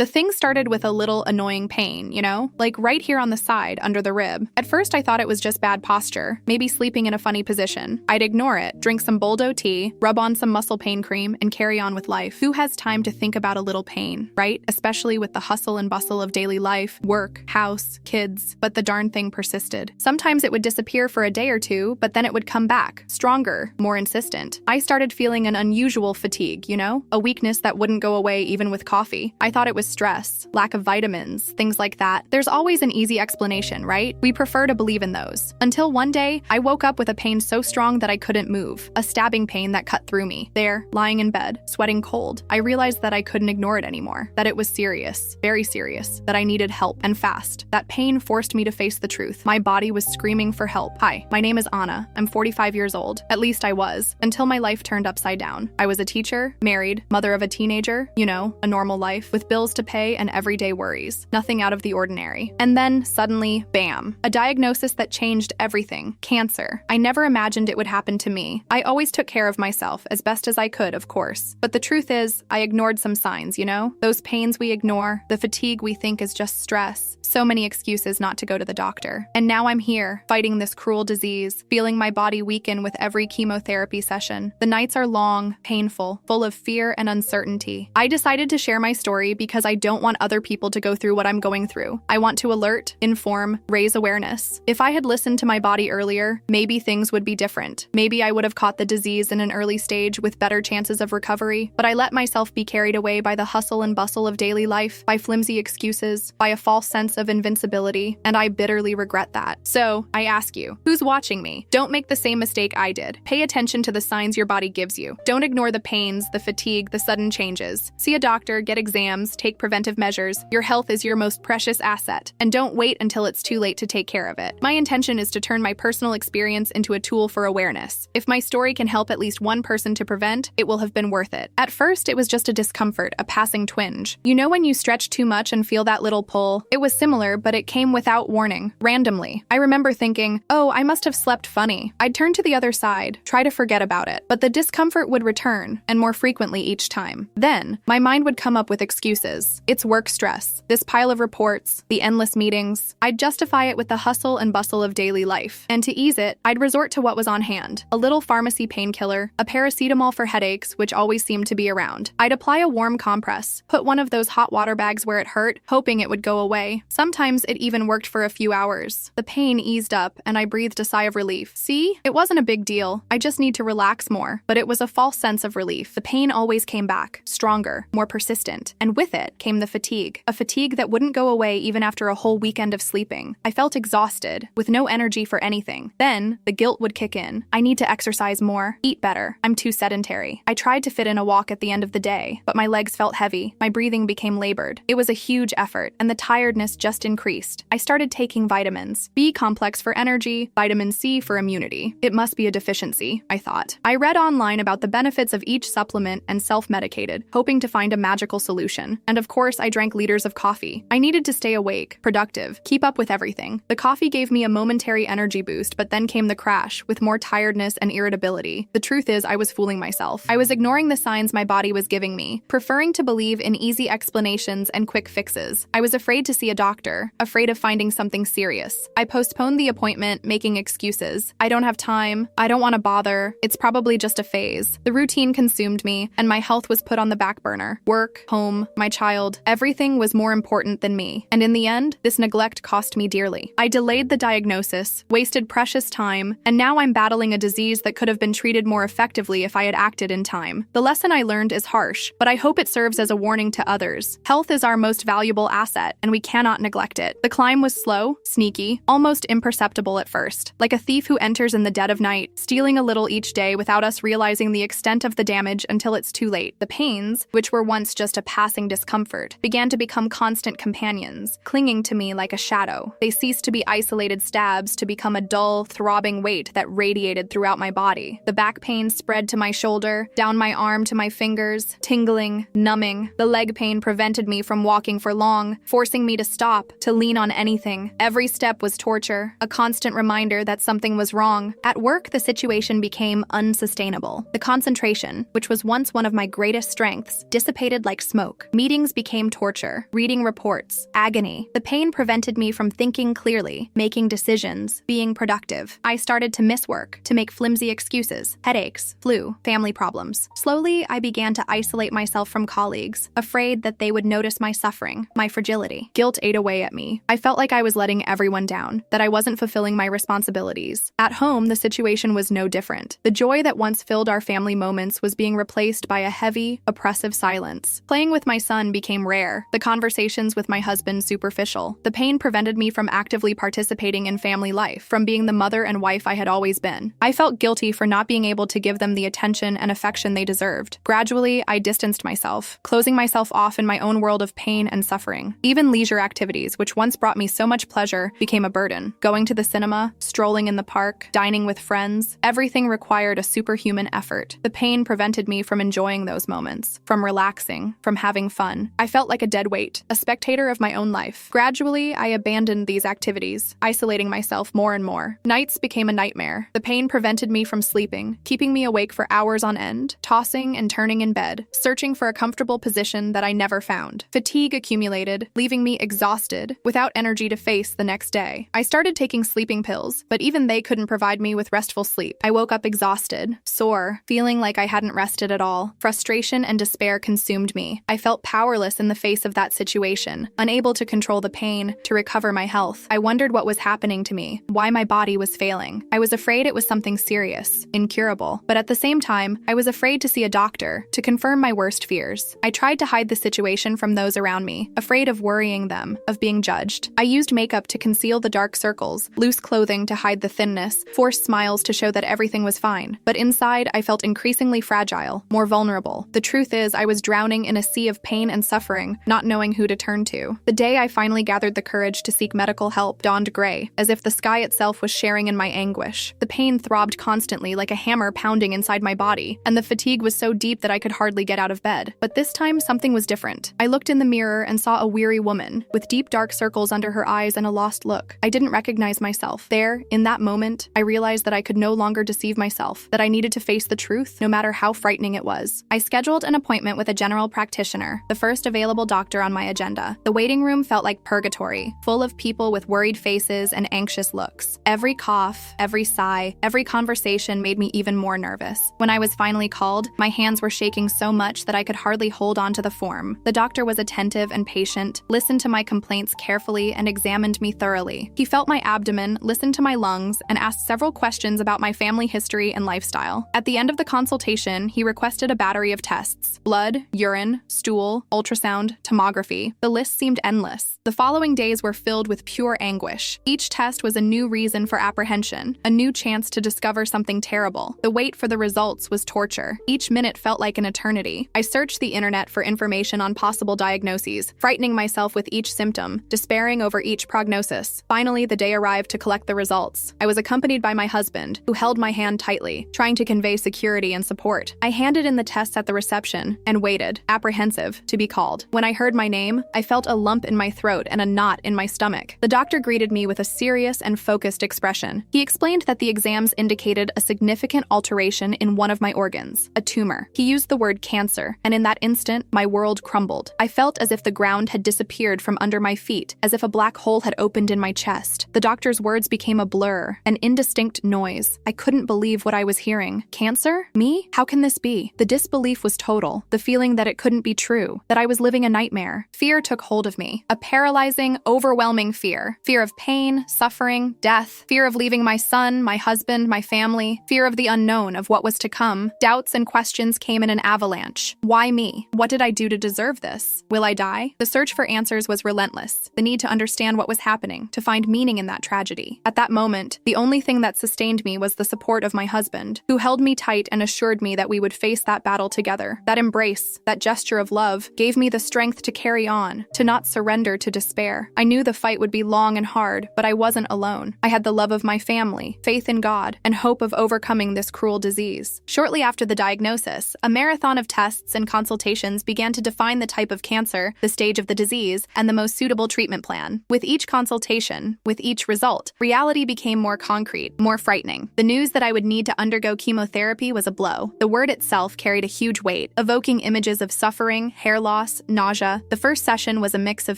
The thing started with a little annoying pain, like right here on the side, under the rib. At first, I thought it was just bad posture, maybe sleeping in a funny position. I'd ignore it, drink some Boldo tea, rub on some muscle pain cream, and carry on with life. Who has time to think about a little pain, right? Especially with the hustle and bustle of daily life, work, house, kids. But the darn thing persisted. Sometimes it would disappear for a day or two, but then it would come back, stronger, more insistent. I started feeling an unusual fatigue, a weakness that wouldn't go away even with coffee. I thought it was stress, lack of vitamins, things like that. There's always an easy explanation, right? We prefer to believe in those. Until one day, I woke up with a pain so strong that I couldn't move, a stabbing pain that cut through me. There, lying in bed, sweating cold, I realized that I couldn't ignore it anymore, that it was serious, very serious, that I needed help, and fast. That pain forced me to face the truth. My body was screaming for help. Hi, my name is Anna. I'm 45 years old. At least I was, until my life turned upside down. I was a teacher, married, mother of a teenager, a normal life, with bills to pay and everyday worries. Nothing out of the ordinary. And then, suddenly, bam, a diagnosis that changed everything. Cancer. I never imagined it would happen to me. I always took care of myself, as best as I could, of course. But the truth is, I ignored some signs, Those pains we ignore, the fatigue we think is just stress. So many excuses not to go to the doctor. And now I'm here, fighting this cruel disease, feeling my body weaken with every chemotherapy session. The nights are long, painful, full of fear and uncertainty. I decided to share my story because I don't want other people to go through what I'm going through. I want to alert, inform, raise awareness. If I had listened to my body earlier, maybe things would be different. Maybe I would have caught the disease in an early stage with better chances of recovery. But I let myself be carried away by the hustle and bustle of daily life, by flimsy excuses, by a false sense of invincibility, and I bitterly regret that. So, I ask you, who's watching me? Don't make the same mistake I did. Pay attention to the signs your body gives you. Don't ignore the pains, the fatigue, the sudden changes. See a doctor, get exams, take preventive measures. Your health is your most precious asset, and don't wait until it's too late to take care of it. My intention is to turn my personal experience into a tool for awareness. If my story can help at least one person to prevent, it will have been worth it. At first, it was just a discomfort, a passing twinge. When you stretch too much and feel that little pull? It was similar, but it came without warning, randomly. I remember thinking, oh, I must have slept funny. I'd turn to the other side, try to forget about it, but the discomfort would return, and more frequently each time. Then, my mind would come up with excuses. It's work stress, this pile of reports, the endless meetings. I'd justify it with the hustle and bustle of daily life. And to ease it, I'd resort to what was on hand. A little pharmacy painkiller, a paracetamol for headaches, which always seemed to be around. I'd apply a warm compress, put one of those hot water bags where it hurt, hoping it would go away. Sometimes it even worked for a few hours. The pain eased up, and I breathed a sigh of relief. See? It wasn't a big deal. I just need to relax more. But it was a false sense of relief. The pain always came back, stronger, more persistent. And with it came the fatigue. A fatigue that wouldn't go away even after a whole weekend of sleeping. I felt exhausted, with no energy for anything. Then, the guilt would kick in. I need to exercise more, eat better. I'm too sedentary. I tried to fit in a walk at the end of the day, but my legs felt heavy. My breathing became labored. It was a huge effort, and the tiredness just increased. I started taking vitamins. B complex for energy, vitamin C for immunity. It must be a deficiency, I thought. I read online about the benefits of each supplement and self-medicated, hoping to find a magical solution. And of course, I drank liters of coffee. I needed to stay awake, productive, keep up with everything. The coffee gave me a momentary energy boost, but then came the crash, with more tiredness and irritability. The truth is, I was fooling myself. I was ignoring the signs my body was giving me, preferring to believe in easy explanations and quick fixes. I was afraid to see a doctor, afraid of finding something serious. I postponed the appointment, making excuses. I don't have time. I don't want to bother. It's probably just a phase. The routine consumed me, and my health was put on the back burner. Work, home, my child, everything was more important than me. And in the end, this neglect cost me dearly. I delayed the diagnosis, wasted precious time, and now I'm battling a disease that could have been treated more effectively if I had acted in time. The lesson I learned is harsh, but I hope it serves as a warning to others. Health is our most valuable asset, and we cannot neglect it. The climb was slow, sneaky, almost imperceptible at first, like a thief who enters in the dead of night, stealing a little each day without us realizing the extent of the damage until it's too late. The pains, which were once just a passing discomfort, began to become constant companions, clinging to me like a shadow. They ceased to be isolated stabs to become a dull, throbbing weight that radiated throughout my body. The back pain spread to my shoulder, down my arm to my fingers, tingling, numbing. The leg pain prevented me from walking for long, forcing me to stop, to lean on anything. Every step was torture, a constant reminder that something was wrong. At work, the situation became unsustainable. The concentration, which was once one of my greatest strengths, dissipated like smoke. Meetings Meetings became torture, reading reports, agony. The pain prevented me from thinking clearly, making decisions, being productive. I started to miss work, to make flimsy excuses, headaches, flu, family problems. Slowly, I began to isolate myself from colleagues, afraid that they would notice my suffering, my fragility. Guilt ate away at me. I felt like I was letting everyone down, that I wasn't fulfilling my responsibilities. At home, the situation was no different. The joy that once filled our family moments was being replaced by a heavy, oppressive silence. Playing with my son became rare, the conversations with my husband superficial. The pain prevented me from actively participating in family life, from being the mother and wife I had always been. I felt guilty for not being able to give them the attention and affection they deserved. Gradually, I distanced myself, closing myself off in my own world of pain and suffering. Even leisure activities, which once brought me so much pleasure, became a burden. Going to the cinema, strolling in the park, dining with friends, everything required a superhuman effort. The pain prevented me from enjoying those moments, from relaxing, from having fun. I felt like a dead weight, a spectator of my own life. Gradually, I abandoned these activities, isolating myself more and more. Nights became a nightmare. The pain prevented me from sleeping, keeping me awake for hours on end, tossing and turning in bed, searching for a comfortable position that I never found. Fatigue accumulated, leaving me exhausted, without energy to face the next day. I started taking sleeping pills, but even they couldn't provide me with restful sleep. I woke up exhausted, sore, feeling like I hadn't rested at all. Frustration and despair consumed me. I felt powerless in the face of that situation, unable to control the pain, to recover my health. I wondered what was happening to me, why my body was failing. I was afraid it was something serious, incurable, but at the same time, I was afraid to see a doctor, to confirm my worst fears. I tried to hide the situation from those around me, afraid of worrying them, of being judged. I used makeup to conceal the dark circles, loose clothing to hide the thinness, forced smiles to show that everything was fine. But inside, I felt increasingly fragile, more vulnerable. The truth is, I was drowning in a sea of pain and suffering, not knowing who to turn to. The day I finally gathered the courage to seek medical help dawned gray, as if the sky itself was sharing in my anguish. The pain throbbed constantly like a hammer pounding inside my body, and the fatigue was so deep that I could hardly get out of bed. But this time, something was different. I looked in the mirror and saw a weary woman, with deep dark circles under her eyes and a lost look. I didn't recognize myself. There, in that moment, I realized that I could no longer deceive myself, that I needed to face the truth, no matter how frightening it was. I scheduled an appointment with a general practitioner, the first available doctor on my agenda. The waiting room felt like purgatory, full of people with worried faces and anxious looks. Every cough, every sigh, every conversation made me even more nervous. When I was finally called, my hands were shaking so much that I could hardly hold on to the form. The doctor was attentive and patient, listened to my complaints carefully, and examined me thoroughly. He felt my abdomen, listened to my lungs, and asked several questions about my family history and lifestyle. At the end of the consultation, he requested a battery of tests: blood, urine, stool, ultrasound, tomography. The list seemed endless. The following days were filled with pure anguish. Each test was a new reason for apprehension, a new chance to discover something terrible. The wait for the results was torture. Each minute felt like an eternity. I searched the internet for information on possible diagnoses, frightening myself with each symptom, despairing over each prognosis. Finally, the day arrived to collect the results. I was accompanied by my husband, who held my hand tightly, trying to convey security and support. I handed in the tests at the reception and waited, apprehensive, to be called. When I heard my name, I felt a lump in my throat and a knot in my stomach. The doctor greeted me with a serious and focused expression. He explained that the exams indicated a significant alteration in one of my organs, a tumor. He used the word cancer, and in that instant, my world crumbled. I felt as if the ground had disappeared from under my feet, as if a black hole had opened in my chest. The doctor's words became a blur, an indistinct noise. I couldn't believe what I was hearing. Cancer? Me? How can this be? The disbelief was total, the feeling that it couldn't be true, that I was living a nightmare. Fear took hold of me, a paralyzing, overwhelming fear. Fear of pain, suffering, death, fear of leaving my son, my husband, my family, fear of the unknown, of what was to come. Doubts and questions came in an avalanche. Why me? What did I do to deserve this? Will I die? The search for answers was relentless, the need to understand what was happening, to find meaning in that tragedy. At that moment, the only thing that sustained me was the support of my husband, who held me tight and assured me that we would face that battle together. That embrace, that gesture of love, gave me the strength to carry on, to not surrender to despair. I knew the fight would be long and hard, but I wasn't alone. I had the love of my family, faith in God, and hope of overcoming this cruel disease. Shortly after the diagnosis, a marathon of tests and consultations began to define the type of cancer, the stage of the disease, and the most suitable treatment plan. With each consultation, with each result, reality became more concrete, more frightening. The news that I would need to undergo chemotherapy was a blow. The word itself carried a huge weight, evoking images of suffering, hair loss, loss, nausea. The first session was a mix of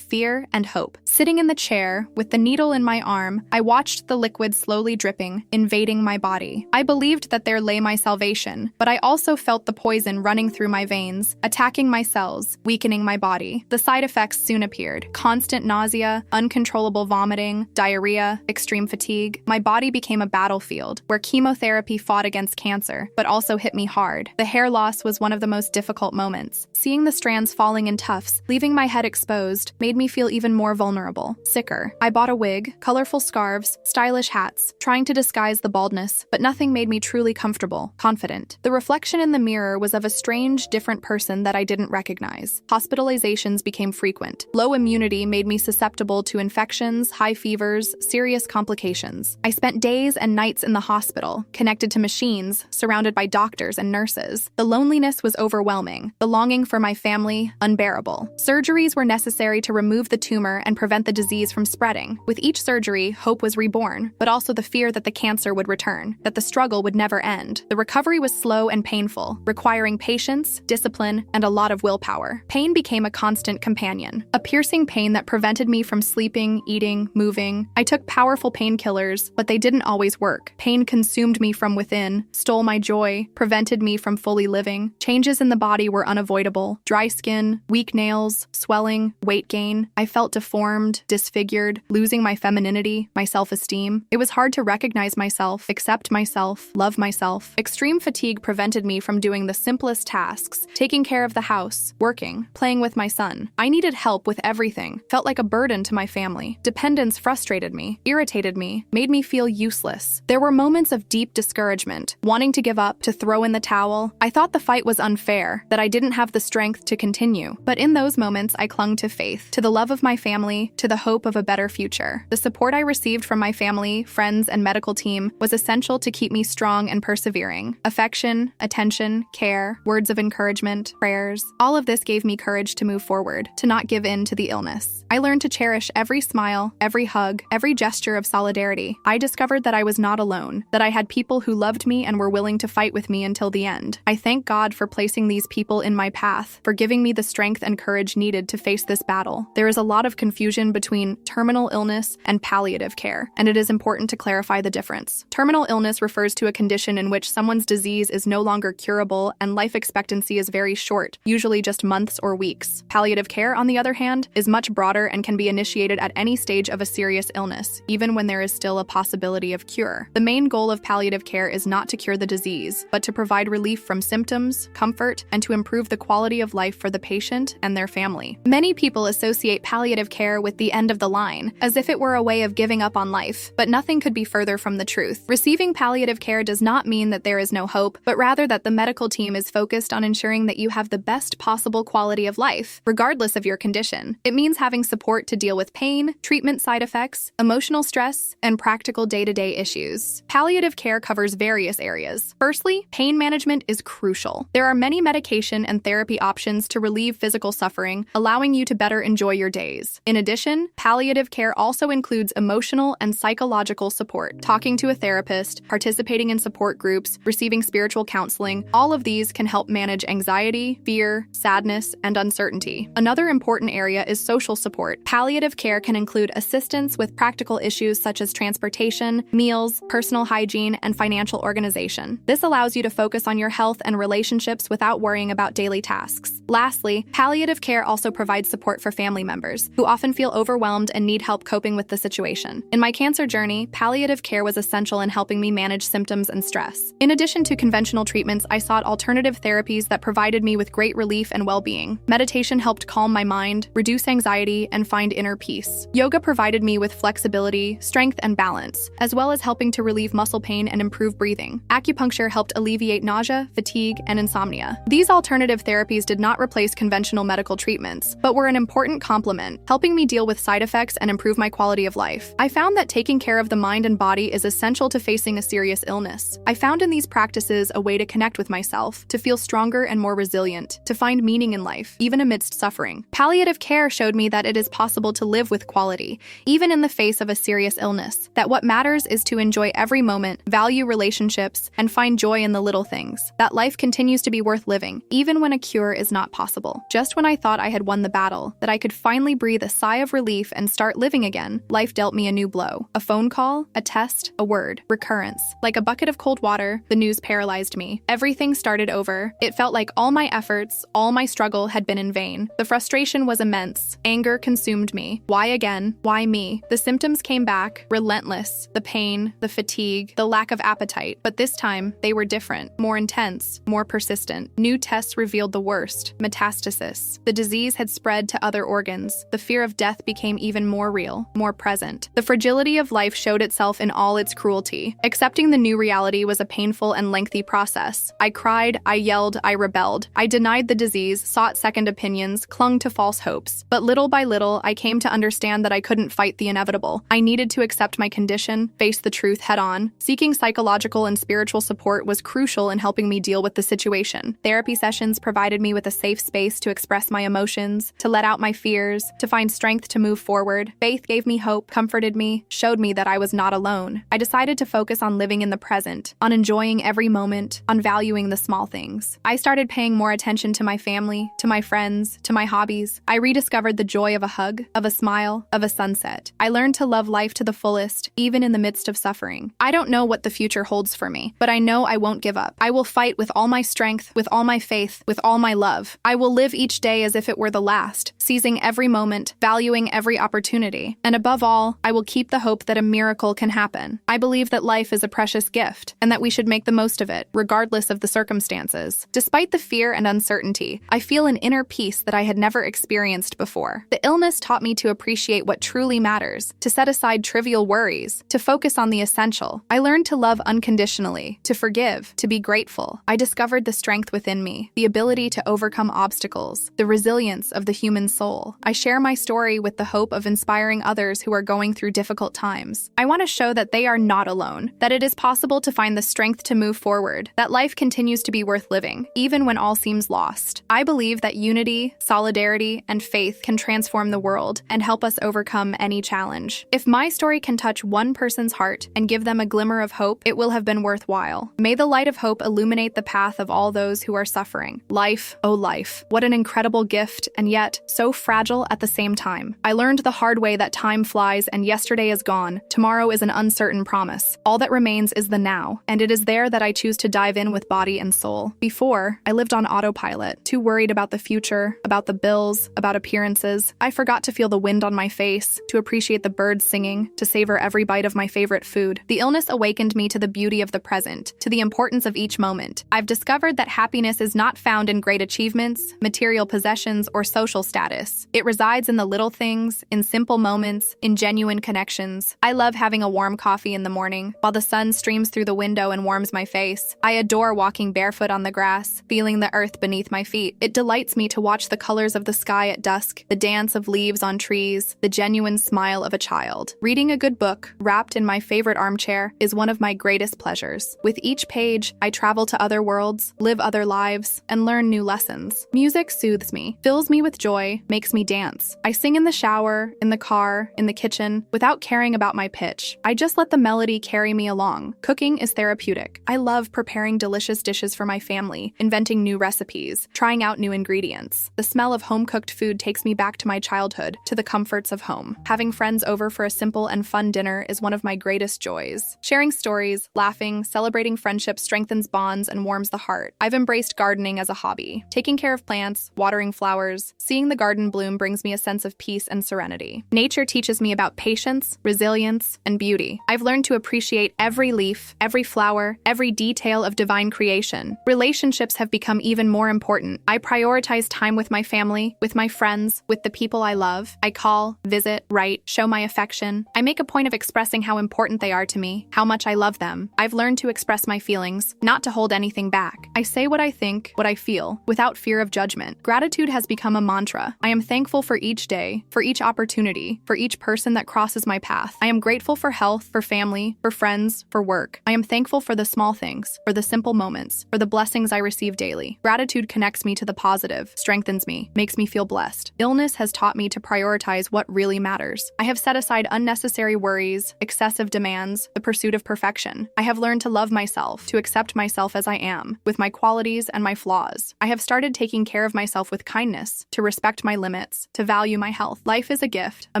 fear and hope. Sitting in the chair, with the needle in my arm, I watched the liquid slowly dripping, invading my body. I believed that there lay my salvation, but I also felt the poison running through my veins, attacking my cells, weakening my body. The side effects soon appeared: constant nausea, uncontrollable vomiting, diarrhea, extreme fatigue. My body became a battlefield where chemotherapy fought against cancer, but also hit me hard. The hair loss was one of the most difficult moments. Seeing the strands falling in tufts, leaving my head exposed, made me feel even more vulnerable, sicker. I bought a wig, colorful scarves, stylish hats, trying to disguise the baldness, but nothing made me truly comfortable, confident. The reflection in the mirror was of a strange, different person that I didn't recognize. Hospitalizations became frequent. Low immunity made me susceptible to infections, high fevers, serious complications. I spent days and nights in the hospital, connected to machines, surrounded by doctors and nurses. The loneliness was overwhelming, the longing for my family unbearable. Surgeries were necessary to remove the tumor and prevent the disease from spreading. With each surgery, hope was reborn, but also the fear that the cancer would return, that the struggle would never end. The recovery was slow and painful, requiring patience, discipline, and a lot of willpower. Pain became a constant companion, a piercing pain that prevented me from sleeping, eating, moving. I took powerful painkillers, but they didn't always work. Pain consumed me from within, stole my joy, prevented me from fully living. Changes in the body were unavoidable: dry skin, weak nails, swelling, weight gain. I felt deformed, disfigured, losing my femininity, my self-esteem. It was hard to recognize myself, accept myself, love myself. Extreme fatigue prevented me from doing the simplest tasks: taking care of the house, working, playing with my son. I needed help with everything, felt like a burden to my family. Dependence frustrated me, irritated me, made me feel useless. There were moments of deep discouragement, wanting to give up, to throw in the towel. I thought the fight was unfair, that I didn't have the strength to continue. But in those moments, I clung to faith, to the love of my family, to the hope of a better future. The support I received from my family, friends, and medical team was essential to keep me strong and persevering. Affection, attention, care, words of encouragement, prayers, all of this gave me courage to move forward, to not give in to the illness. I learned to cherish every smile, every hug, every gesture of solidarity. I discovered that I was not alone, that I had people who loved me and were willing to fight with me until the end. I thank God for placing these people in my path, for giving me the strength and courage needed to face this battle. There is a lot of confusion between terminal illness and palliative care, and it is important to clarify the difference. Terminal illness refers to a condition in which someone's disease is no longer curable and life expectancy is very short, usually just months or weeks. Palliative care, on the other hand, is much broader and can be initiated at any stage of a serious illness, even when there is still a possibility of cure. The main goal of palliative care is not to cure the disease, but to provide relief from symptoms, comfort, and to improve the quality of life for the patient and their family. Many people associate palliative care with the end of the line, as if it were a way of giving up on life, but nothing could be further from the truth. Receiving palliative care does not mean that there is no hope, but rather that the medical team is focused on ensuring that you have the best possible quality of life, regardless of your condition. It means having support to deal with pain, treatment side effects, emotional stress, and practical day-to-day issues. Palliative care covers various areas. Firstly, pain management is crucial. There are many medication and therapy options to relieve physical suffering, allowing you to better enjoy your days. In addition, palliative care also includes emotional and psychological support. Talking to a therapist, participating in support groups, receiving spiritual counseling, all of these can help manage anxiety, fear, sadness, and uncertainty. Another important area is social support. Palliative care can include assistance with practical issues such as transportation, meals, personal hygiene, and financial organization. This allows you to focus on your health and relationships without worrying about daily tasks. Lastly, palliative care also provides support for family members who often feel overwhelmed and need help coping with the situation. In my cancer journey, palliative care was essential in helping me manage symptoms and stress. In addition to conventional treatments, I sought alternative therapies that provided me with great relief and well-being. Meditation helped calm my mind, reduce anxiety, and find inner peace. Yoga provided me with flexibility, strength, and balance, as well as helping to relieve muscle pain and improve breathing. Acupuncture helped alleviate nausea, fatigue, and insomnia. These alternative therapies did not replace conventional medical treatments, but were an important complement, helping me deal with side effects and improve my quality of life. I found that taking care of the mind and body is essential to facing a serious illness. I found in these practices a way to connect with myself, to feel stronger and more resilient, to find meaning in life, even amidst suffering. Palliative care showed me that it is possible to live with quality, even in the face of a serious illness, that what matters is to enjoy every moment, value relationships, and find joy in the little things, that life continues to be worth living, even when a cure cure is not possible. Just when I thought I had won the battle, that I could finally breathe a sigh of relief and start living again, life dealt me a new blow. A phone call, a test, a word, recurrence. Like a bucket of cold water, the news paralyzed me. Everything started over. It felt like all my efforts, all my struggle had been in vain. The frustration was immense. Anger consumed me. Why again? Why me? The symptoms came back, relentless. The pain, the fatigue, the lack of appetite. But this time, they were different, more intense, more persistent. New tests revealed the worst, metastasis. The disease had spread to other organs. The fear of death became even more real, more present. The fragility of life showed itself in all its cruelty. Accepting the new reality was a painful and lengthy process. I cried, I yelled, I rebelled. I denied the disease, sought second opinions, clung to false hopes. But little by little, I came to understand that I couldn't fight the inevitable. I needed to accept my condition, face the truth head on. Seeking psychological and spiritual support was crucial in helping me deal with the situation. Therapy sessions provided me with a safe space to express my emotions, to let out my fears, to find strength to move forward. Faith gave me hope, comforted me, showed me that I was not alone. I decided to focus on living in the present, on enjoying every moment, on valuing the small things. I started paying more attention to my family, to my friends, to my hobbies. I rediscovered the joy of a hug, of a smile, of a sunset. I learned to love life to the fullest, even in the midst of suffering. I don't know what the future holds for me, but I know I won't give up. I will fight with all my strength, with all my faith, with all my love. I will live each day as if it were the last, seizing every moment, valuing every opportunity. And above all, I will keep the hope that a miracle can happen. I believe that life is a precious gift, and that we should make the most of it, regardless of the circumstances. Despite the fear and uncertainty, I feel an inner peace that I had never experienced before. The illness taught me to appreciate what truly matters, to set aside trivial worries, to focus on the essential. I learned to love unconditionally, to forgive, to be grateful. I discovered the strength within me, the ability to overcome obstacles, the resilience of the human soul. I share my story with the hope of inspiring others who are going through difficult times. I want to show that they are not alone, that it is possible to find the strength to move forward, that life continues to be worth living, even when all seems lost. I believe that unity, solidarity, and faith can transform the world and help us overcome any challenge. If my story can touch one person's heart and give them a glimmer of hope, it will have been worthwhile. May the light of hope illuminate the path of all those who are suffering. Life, oh life, what an incredible gift, and yet so fragile at the same time. I learned the hard way that time flies and yesterday is gone. Tomorrow is an uncertain promise. All that remains is the now, and it is there that I choose to dive in with body and soul. Before, I lived on autopilot, too worried about the future, about the bills, about appearances. I forgot to feel the wind on my face, to appreciate the birds singing, to savor every bite of my favorite food. The illness awakened me to the beauty of the present, to the importance of each moment. I've discovered that happiness is not found in great achievements, material possessions, or social status. It resides in the little things, in simple moments, in genuine connections. I love having a warm coffee in the morning, while the sun streams through the window and warms my face. I adore walking barefoot on the grass, feeling the earth beneath my feet. It delights me to watch the colors of the sky at dusk, the dance of leaves on trees, the genuine smile of a child. Reading a good book, wrapped in my favorite armchair, is one of my greatest pleasures. With each page, I travel to other worlds, live other lives, and learn new lessons. Music soothes me, fills me with joy, makes me dance. I sing in the shower, in the car, in the kitchen, without caring about my pitch. I just let the melody carry me along. Cooking is therapeutic. I love preparing delicious dishes for my family, inventing new recipes, trying out new ingredients. The smell of home-cooked food takes me back to my childhood, to the comforts of home. Having friends over for a simple and fun dinner is one of my greatest joys. Sharing stories, laughing, celebrating friendship strengthens bonds and warms the heart. I've embraced gardening as a hobby. Taking care of plants, watering flowers, seeing the garden bloom brings me a sense of peace and serenity. Nature teaches me about patience, resilience, and beauty. I've learned to appreciate every leaf, every flower, every detail of divine creation. Relationships have become even more important. I prioritize time with my family, with my friends, with the people I love. I call, visit, write, show my affection. I make a point of expressing how important they are to me, how much I love them. I've learned to express my feelings, not to hold anything back. I say what I think, what I feel, without fear of judgment. Gratitude has become a mantra. I am thankful for each day, for each opportunity, for each person that crosses my path. I am grateful for health, for family, for friends, for work. I am thankful for the small things, for the simple moments, for the blessings I receive daily. Gratitude connects me to the positive, strengthens me, makes me feel blessed. Illness has taught me to prioritize what really matters. I have set aside unnecessary worries, excessive demands, the pursuit of perfection. I have learned to love myself, to accept myself as I am, with my qualities and my flaws. I have have started taking care of myself with kindness, to respect my limits, to value my health. Life is a gift, a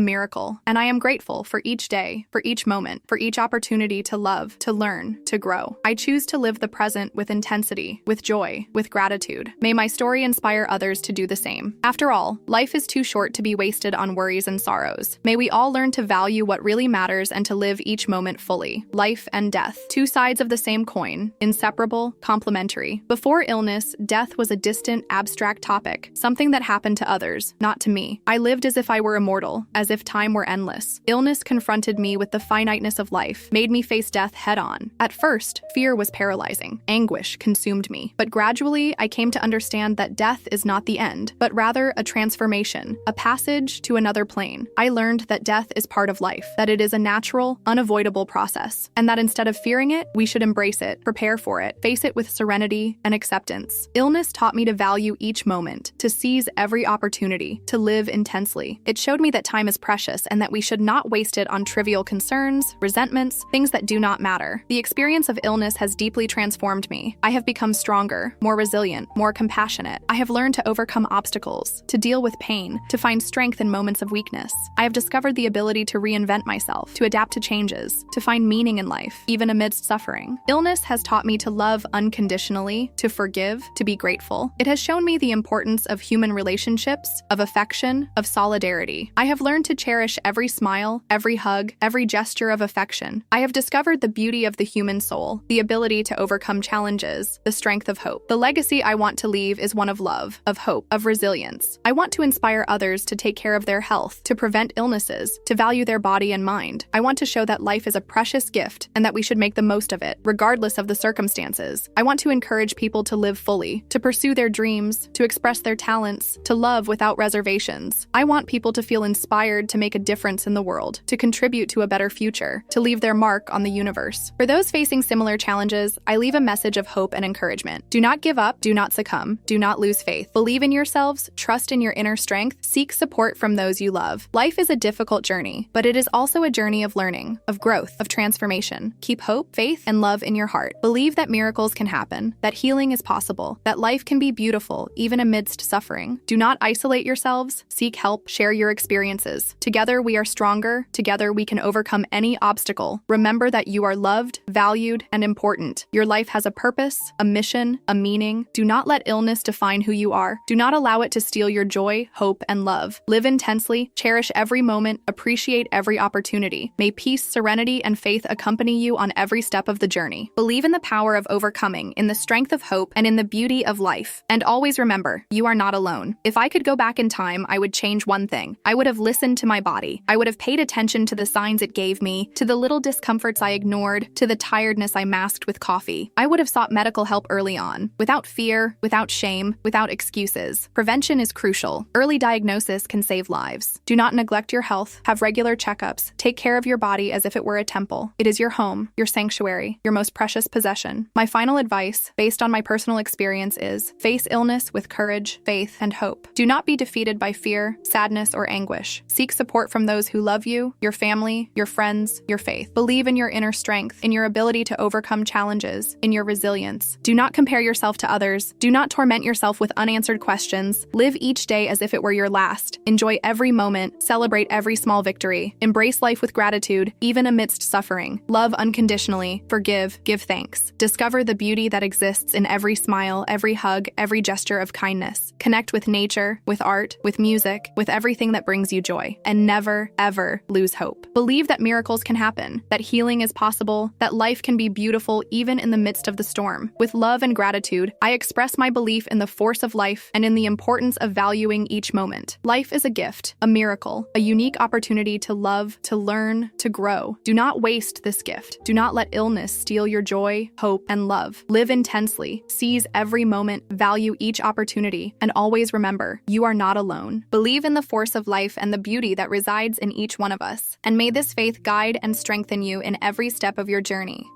miracle, and I am grateful for each day, for each moment, for each opportunity to love, to learn, to grow. I choose to live the present with intensity, with joy, with gratitude. May my story inspire others to do the same. After all, life is too short to be wasted on worries and sorrows. May we all learn to value what really matters and to live each moment fully. Life and death, two sides of the same coin, inseparable, complementary. Before illness, death was a distant, abstract topic, something that happened to others, not to me. I lived as if I were immortal, as if time were endless. Illness confronted me with the finiteness of life, made me face death head-on. At first, fear was paralyzing. Anguish consumed me. But gradually, I came to understand that death is not the end, but rather a transformation, a passage to another plane. I learned that death is part of life, that it is a natural, unavoidable process, and that instead of fearing it, we should embrace it, prepare for it, face it with serenity and acceptance. Illness taught me to value each moment, to seize every opportunity, to live intensely. It showed me that time is precious and that we should not waste it on trivial concerns, resentments, things that do not matter. The experience of illness has deeply transformed me. I have become stronger, more resilient, more compassionate. I have learned to overcome obstacles, to deal with pain, to find strength in moments of weakness. I have discovered the ability to reinvent myself, to adapt to changes, to find meaning in life, even amidst suffering. Illness has taught me to love unconditionally, to forgive, to be grateful. It has shown me the importance of human relationships, of affection, of solidarity. I have learned to cherish every smile, every hug, every gesture of affection. I have discovered the beauty of the human soul, the ability to overcome challenges, the strength of hope. The legacy I want to leave is one of love, of hope, of resilience. I want to inspire others to take care of their health, to prevent illnesses, to value their body and mind. I want to show that life is a precious gift and that we should make the most of it, regardless of the circumstances. I want to encourage people to live fully, to pursue their dreams, to express their talents, to love without reservations. I want people to feel inspired to make a difference in the world, to contribute to a better future, to leave their mark on the universe. For those facing similar challenges, I leave a message of hope and encouragement. Do not give up, do not succumb, do not lose faith. Believe in yourselves, trust in your inner strength, seek support from those you love. Life is a difficult journey, but it is also a journey of learning, of growth, of transformation. Keep hope, faith, and love in your heart. Believe that miracles can happen, that healing is possible, that life can be beautiful even amidst suffering. Do not isolate yourselves, seek help, share your experiences. Together we are stronger, together we can overcome any obstacle. Remember that you are loved, valued, and important. Your life has a purpose, a mission, a meaning. Do not let illness define who you are. Do not allow it to steal your joy, hope, and love. Live intensely, cherish every moment, appreciate every opportunity. May peace, serenity, and faith accompany you on every step of the journey. Believe in the power of overcoming, in the strength of hope, and in the beauty of life. And always remember, you are not alone. If I could go back in time, I would change one thing. I would have listened to my body. I would have paid attention to the signs it gave me, to the little discomforts I ignored, to the tiredness I masked with coffee. I would have sought medical help early on, without fear, without shame, without excuses. Prevention is crucial. Early diagnosis can save lives. Do not neglect your health. Have regular checkups. Take care of your body as if it were a temple. It is your home, your sanctuary, your most precious possession. My final advice, based on my personal experience, is face illness with courage, faith, and hope. Do not be defeated by fear, sadness, or anguish. Seek support from those who love you, your family, your friends, your faith. Believe in your inner strength, in your ability to overcome challenges, in your resilience. Do not compare yourself to others. Do not torment yourself with unanswered questions. Live each day as if it were your last. Enjoy every moment. Celebrate every small victory. Embrace life with gratitude, even amidst suffering. Love unconditionally. Forgive. Give thanks. Discover the beauty that exists in every smile, every hug, every gesture of kindness. Connect with nature, with art, with music, with everything that brings you joy. And never, ever lose hope. Believe that miracles can happen, that healing is possible, that life can be beautiful even in the midst of the storm. With love and gratitude, I express my belief in the force of life and in the importance of valuing each moment. Life is a gift, a miracle, a unique opportunity to love, to learn, to grow. Do not waste this gift. Do not let illness steal your joy, hope, and love. Live intensely, seize every moment, value each opportunity, and always remember, you are not alone. Believe in the force of life and the beauty that resides in each one of us, and may this faith guide and strengthen you in every step of your journey.